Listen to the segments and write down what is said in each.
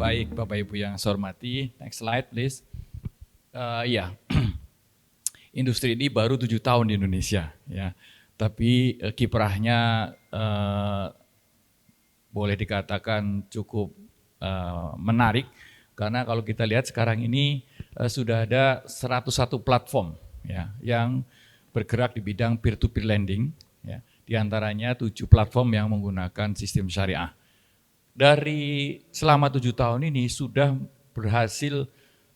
Baik, Bapak Ibu yang saya hormati, next slide please. Iya, industri ini baru 7 tahun di Indonesia, ya. Tapi kiprahnya boleh dikatakan cukup menarik, karena kalau kita lihat sekarang ini sudah ada 101 platform, ya, yang bergerak di bidang peer-to-peer lending, ya. Di antaranya 7 platform yang menggunakan sistem syariah. Dari selama 7 tahun ini sudah berhasil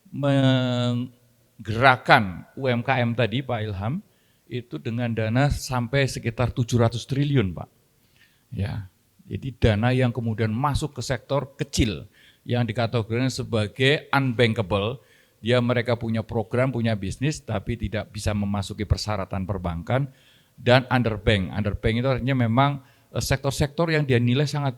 menggerakkan UMKM tadi Pak Ilham itu dengan dana sampai sekitar 700 triliun Pak. Ya, jadi dana yang kemudian masuk ke sektor kecil yang dikategorikan sebagai unbankable. Dia mereka punya program, punya bisnis tapi tidak bisa memasuki persyaratan perbankan, dan underbank. Underbank itu artinya memang sektor-sektor yang dia nilai sangat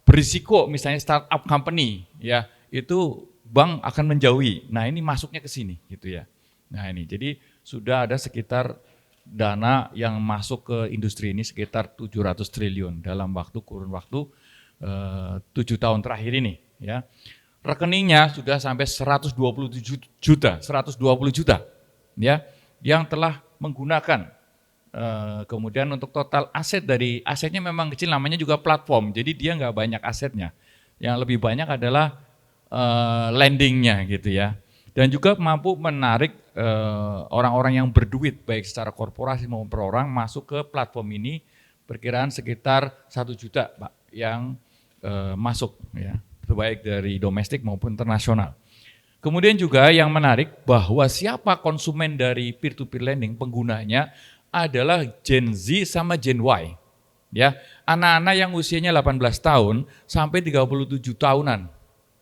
berisiko, misalnya startup company, ya itu bank akan menjauhi. Nah ini masuknya ke sini, gitu ya. Nah ini jadi sudah ada sekitar dana yang masuk ke industri ini sekitar 700 triliun dalam kurun waktu 7 tahun terakhir ini, ya. Rekeningnya sudah sampai 120 juta, ya, yang telah menggunakan. Kemudian untuk total asetnya memang kecil, namanya juga platform, jadi dia nggak banyak asetnya. Yang lebih banyak adalah lendingnya gitu ya. Dan juga mampu menarik orang-orang yang berduit baik secara korporasi maupun per orang masuk ke platform ini, perkiraan sekitar 1 juta Pak yang masuk ya, baik dari domestik maupun internasional. Kemudian juga yang menarik bahwa siapa konsumen dari peer-to-peer lending, penggunanya adalah Gen Z sama Gen Y. Ya, anak-anak yang usianya 18 tahun sampai 37 tahunan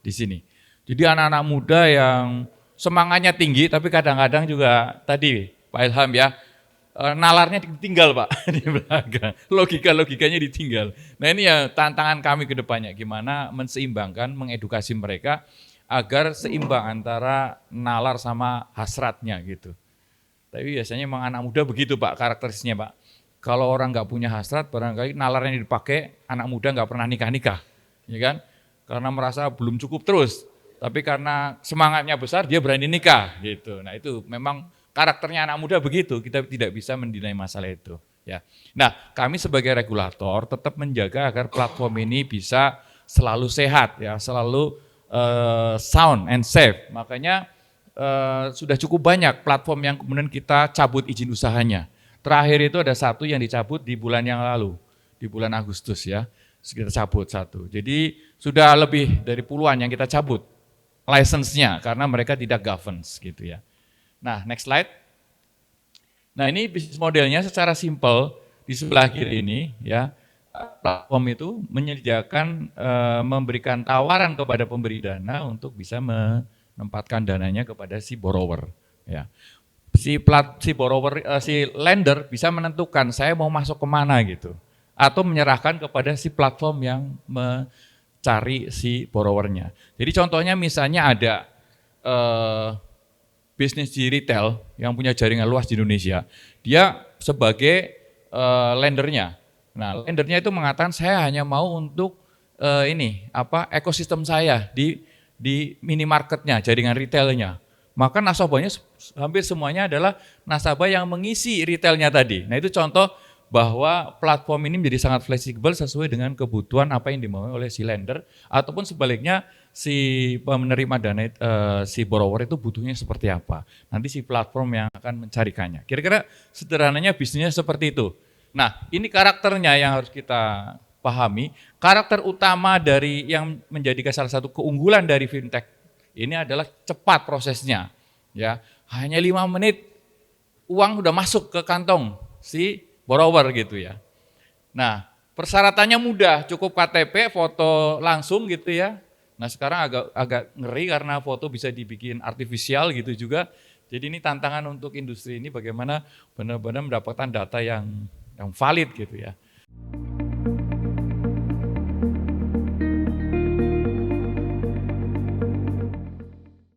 di sini. Jadi anak-anak muda yang semangatnya tinggi tapi kadang-kadang juga tadi Pak Ilham ya, nalarnya ditinggal Pak di belakang. Logikanya ditinggal. Nah ini ya tantangan kami ke depannya, gimana menseimbangkan, mengedukasi mereka agar seimbang antara nalar sama hasratnya gitu. Tapi biasanya memang anak muda begitu Pak karakteristiknya Pak. Kalau orang nggak punya hasrat, barangkali nalarnya dipakai, anak muda nggak pernah nikah-nikah, ya kan? Karena merasa belum cukup terus. Tapi karena semangatnya besar, dia berani nikah, gitu. Nah itu memang karakternya anak muda begitu. Kita tidak bisa mendinai masalah itu. Ya. Nah kami sebagai regulator tetap menjaga agar platform ini bisa selalu sehat, ya, selalu sound and safe. Makanya sudah cukup banyak platform yang kemudian kita cabut izin usahanya. Terakhir itu ada satu yang dicabut di bulan yang lalu, di bulan Agustus ya, kita cabut satu. Jadi sudah lebih dari puluhan yang kita cabut license-nya karena mereka tidak governance gitu ya. Nah next slide. Nah ini bisnis modelnya secara simpel di sebelah kiri ini ya, platform itu menyediakan memberikan tawaran kepada pemberi dana untuk bisa menempatkan dananya kepada si borrower ya. Si lender bisa menentukan saya mau masuk kemana gitu, atau menyerahkan kepada si platform yang mencari si borrowernya. Jadi contohnya misalnya ada bisnis di retail yang punya jaringan luas di Indonesia, dia sebagai lendernya. Nah, lendernya itu mengatakan saya hanya mau untuk ekosistem saya di minimarketnya, jaringan retailnya. Maka nasabahnya hampir semuanya adalah nasabah yang mengisi retailnya tadi. Nah itu contoh bahwa platform ini menjadi sangat fleksibel sesuai dengan kebutuhan apa yang dimauin oleh si lender, ataupun sebaliknya si penerima dana, si borrower itu butuhnya seperti apa. Nanti si platform yang akan mencarikannya. Kira-kira sederhananya bisnisnya seperti itu. Nah ini karakternya yang harus kita pahami. Karakter utama dari yang menjadikan salah satu keunggulan dari fintech ini adalah cepat prosesnya, ya hanya 5 menit uang sudah masuk ke kantong si borrower gitu ya. Nah persyaratannya mudah, cukup KTP, foto langsung gitu ya. Nah sekarang agak ngeri karena foto bisa dibikin artifisial gitu juga. Jadi ini tantangan untuk industri ini bagaimana benar-benar mendapatkan data yang valid gitu ya.